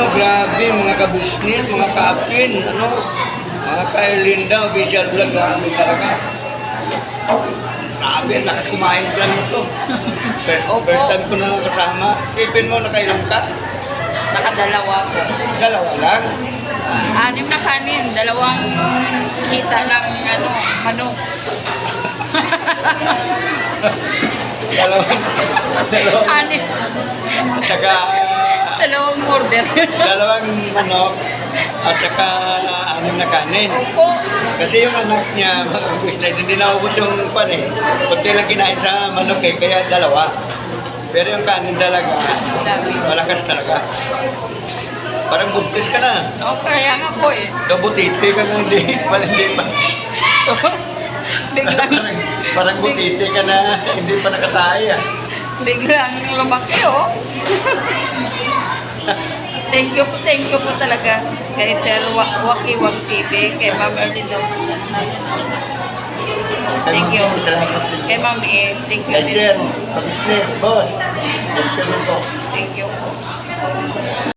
grabe, mga ka-business, mga ka-apin, mga ka-Erlinda, official vlog, grabe talaga. Grabe, lakas kumain lang ito. First time ko na kasama. Isipin mo, nakailang ka? Nakadalawa po. Dalawa lang. 6 na kanin, 2 kita ng manok. Dalawang, 6. at saka, 2 order. dalawang manok, at saka 6 na kanin. Opo. Kasi yung anak niya, mga business, hindi naubos yung pan eh. Kunti lang kinain sa manok eh, kaya 2. Pero yung kanin talaga, malakas talaga. Parang buntis ka na. O, kaya nga po eh. Butiti ka na, hindi pa. So, biglang, Parang butiti ka na, hindi pa nakataya. biglang lumaki oh. Thank you po talaga kay Sir Wakiwag TV, kay Ma'am Erlindo. Thank you. Salamat din. Kay Ma'am E, thank you Kay din Sir, po. ka-business, boss. Thank you din po. Thank you po.